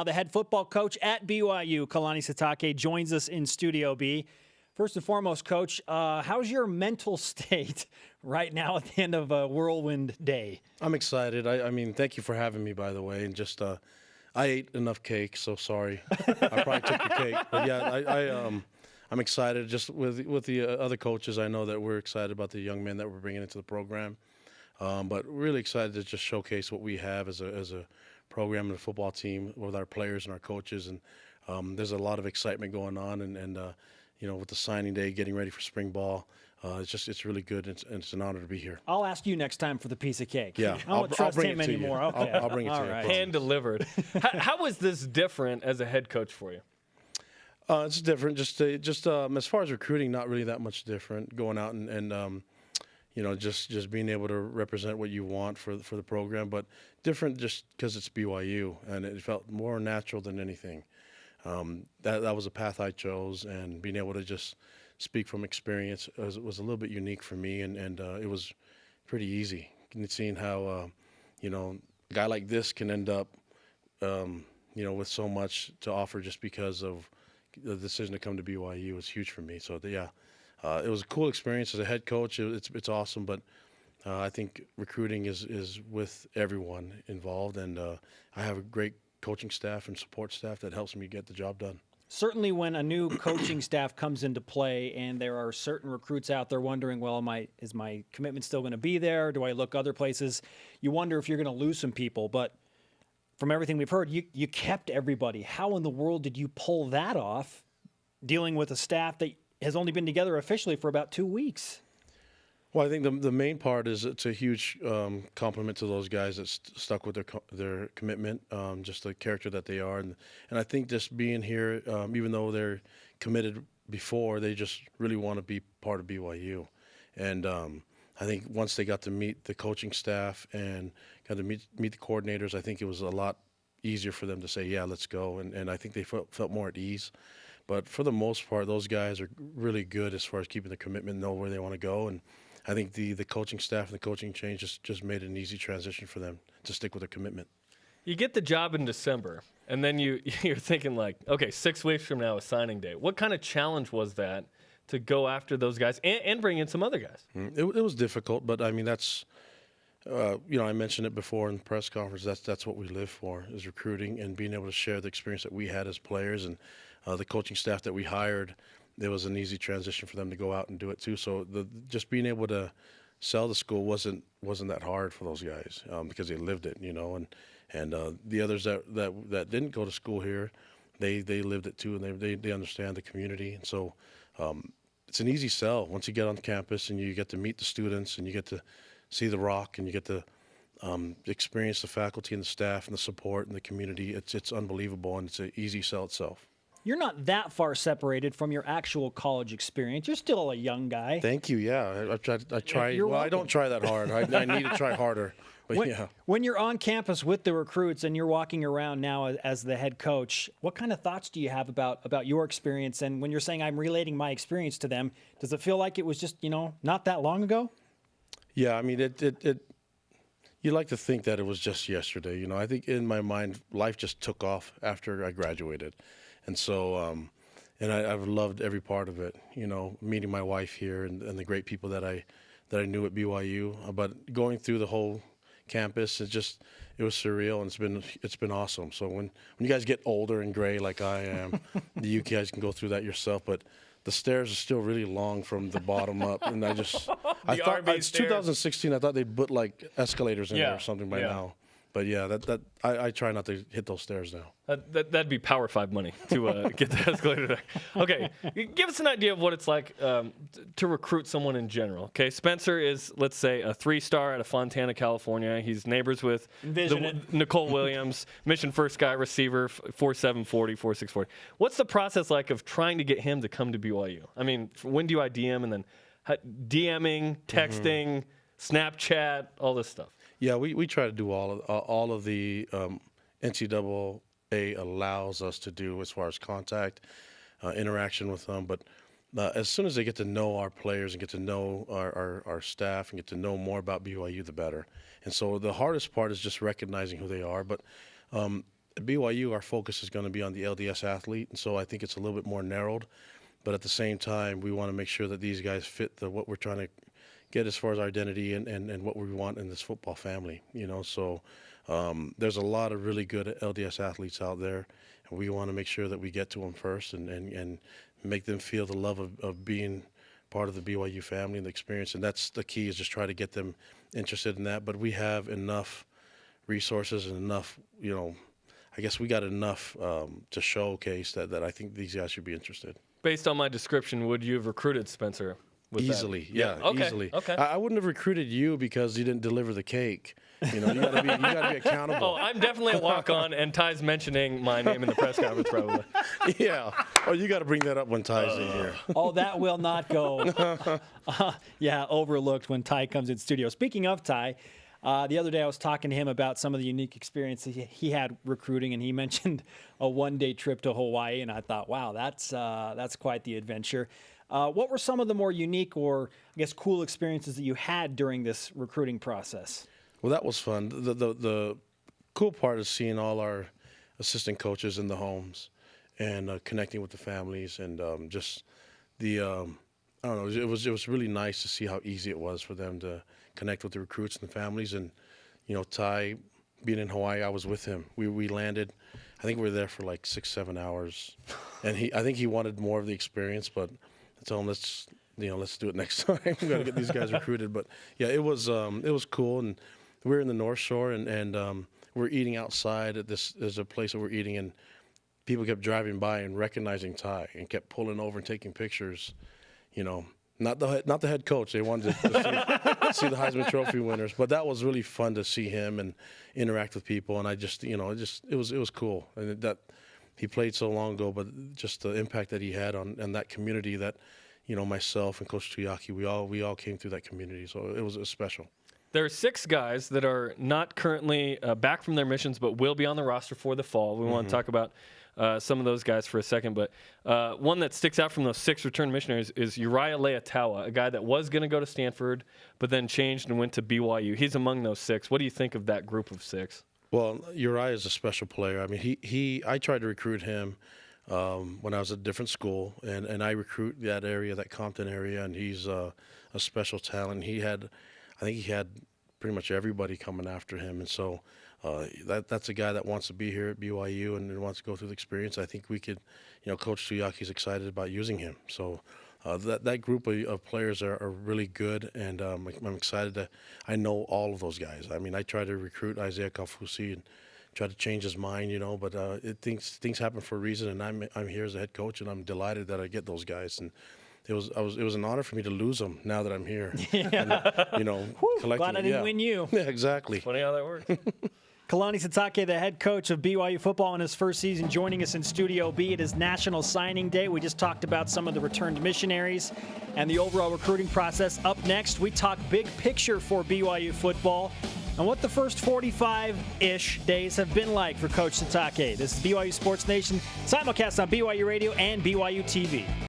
now. The head football coach at BYU, Kalani Sitake, joins us in Studio B. First and foremost, Coach, how's your mental state right now at the end of a whirlwind day? I'm excited. I mean, thank you for having me, by the way. And just, I ate enough cake, so sorry. I probably took the cake. But yeah, I'm excited. Just with the other coaches, I know that we're excited about the young men that we're bringing into the program. But really excited to just showcase what we have as a program and a football team with our players and our coaches. And there's a lot of excitement going on. And you know, with the signing day, getting ready for spring ball, it's really good. And it's an honor to be here. I'll ask you next time for the piece of cake. Yeah, I don't trust him anymore. Okay. I'll bring it to you. Right. Hand delivered. How was this different as a head coach for you? It's different. Just as far as recruiting, not really that much different. Going out and you know, just being able to represent what you want for the program, but different just because it's BYU, and it felt more natural than anything. That was a path I chose, and being able to just speak from experience was a little bit unique for me, and it was pretty easy. And seeing how you know, a guy like this can end up you know, with so much to offer just because of the decision to come to BYU was huge for me. So yeah, it was a cool experience as a head coach. It's awesome, but I think recruiting is with everyone involved, and I have a great coaching staff and support staff that helps me get the job done. Certainly when a new coaching staff comes into play and there are certain recruits out there wondering, well, is my commitment still going to be there? Do I look other places? You wonder if you're going to lose some people, but from everything we've heard, you kept everybody. How in the world did you pull that off, dealing with a staff that has only been together officially for about 2 weeks? Well, I think the main part is it's a huge compliment to those guys that stuck with their commitment, just the character that they are. And I think just being here, even though they're committed before, they just really want to be part of BYU. And I think once they got to meet the coaching staff and got to meet the coordinators, I think it was a lot easier for them to say, yeah, let's go. And I think they felt more at ease. But for the most part, those guys are really good as far as keeping the commitment, know where they want to go. And I think the coaching staff and the coaching change just made it an easy transition for them to stick with their commitment. You get the job in December, and then you're thinking like, okay, 6 weeks from now is signing day. What kind of challenge was that to go after those guys and bring in some other guys? It was difficult, but I mean, that's, you know, I mentioned it before in the press conference, that's what we live for, is recruiting and being able to share the experience that we had as players, and the coaching staff that we hired. It was an easy transition for them to go out and do it too. So just being able to sell the school wasn't that hard for those guys, because they lived it, you know. And the others that didn't go to school here, they lived it too, and they understand the community. And so it's an easy sell once you get on campus and you get to meet the students and you get to see the rock and you get to experience the faculty and the staff and the support and the community. It's unbelievable, and it's an easy sell itself. You're not that far separated from your actual college experience. You're still a young guy. Thank you. Yeah, I try. Well, I don't try that hard. I need to try harder. But yeah. When you're on campus with the recruits and you're walking around now as the head coach, what kind of thoughts do you have about your experience? And when you're saying I'm relating my experience to them, does it feel like it was just, you know, not that long ago? Yeah, I mean, you like to think that it was just yesterday. You know, I think in my mind, life just took off after I graduated. And so, and I've loved every part of it, you know, meeting my wife here and the great people that I knew at BYU. But going through the whole campus, it was surreal, and it's been awesome. So when you guys get older and gray like I am, you guys can go through that yourself. But the stairs are still really long from the bottom up, and I thought it's 2016. I thought they'd put like escalators in there or something by now. But yeah, I try not to hit those stairs now. That'd be Power 5 money to get the escalator there. Okay, give us an idea of what it's like to recruit someone in general. Okay, Spencer is, let's say, a 3-star out of Fontana, California. He's neighbors with Nicole Williams, Mission First Guy receiver, 4.740, 4.640. What's the process like of trying to get him to come to BYU? I mean, when do I DM, and then DMing, texting, Snapchat, all this stuff? Yeah, we try to do all of the NCAA allows us to do as far as contact, interaction with them. But as soon as they get to know our players and get to know our staff and get to know more about BYU, the better. And so the hardest part is just recognizing who they are. But at BYU, our focus is going to be on the LDS athlete, and so I think it's a little bit more narrowed. But at the same time, we want to make sure that these guys fit what we're trying to get as far as our identity and what we want in this football family. So there's a lot of really good LDS athletes out there, and we want to make sure that we get to them first and make them feel the love of being part of the BYU family and the experience. And that's the key, is just try to get them interested in that. But we have enough resources and enough, I guess we got enough to showcase that I think these guys should be interested. Based on my description, would you have recruited Spencer? Easily, yeah, Okay, easily. okay. I wouldn't have recruited you because you didn't deliver the cake. You gotta be accountable. Oh, I'm definitely a walk-on, and Ty's mentioning my name in the press conference probably. Yeah. Oh, you got to bring that up when Ty's in here. Oh, that will not go. Overlooked when Ty comes in studio. Speaking of Ty, the other day I was talking to him about some of the unique experiences he had recruiting, and he mentioned a one-day trip to Hawaii, and I thought, wow, that's quite the adventure. What were some of the more unique or, I guess, cool experiences that you had during this recruiting process? Well, that was fun. The cool part is seeing all our assistant coaches in the homes and connecting with the families and just the I don't know. It was really nice to see how easy it was for them to connect with the recruits and the families. And Ty being in Hawaii, I was with him. We landed. I think we were there for like 6-7 hours, and I think he wanted more of the experience, but I told him let's do it next time. We got to get these guys recruited. But yeah, it was cool. And we were in the North Shore, and we're eating outside at this. There's a place that we're eating, and people kept driving by and recognizing Ty and kept pulling over and taking pictures. Not the head coach. They wanted to see the Heisman Trophy winners, but that was really fun to see him and interact with people. And I just, it was cool. And that he played so long ago, but just the impact that he had on that community. That myself and Coach Tuyaki, we all came through that community, so it was special. There are 6 guys that are not currently back from their missions, but will be on the roster for the fall. We want to talk about some of those guys for a second, but one that sticks out from those 6 return missionaries is Uriah Leatawa, a guy that was going to go to Stanford, but then changed and went to BYU. He's among those 6. What do you think of that group of 6? Well, Uriah is a special player. I mean, I tried to recruit him when I was at a different school, and I recruit that area, that Compton area, and he's a special talent. I think he had pretty much everybody coming after him, and so that's a guy that wants to be here at BYU and wants to go through the experience. I think we could, Coach Tuyaki's excited about using him. So that group of players are really good, and I'm excited I know all of those guys. I mean, I tried to recruit Isaiah Kaufusi and tried to change his mind, but things happen for a reason, and I'm here as a head coach, and I'm delighted that I get those guys. And it was an honor for me to lose them now that I'm here. Yeah. And, Glad I didn't win you. Yeah, exactly. Funny how that works. Kalani Sitake, the head coach of BYU football in his first season, joining us in Studio B. It is National Signing Day. We just talked about some of the returned missionaries and the overall recruiting process. Up next, we talk big picture for BYU football and what the first 45-ish days have been like for Coach Sitake. This is BYU Sports Nation, simulcast on BYU Radio and BYU TV.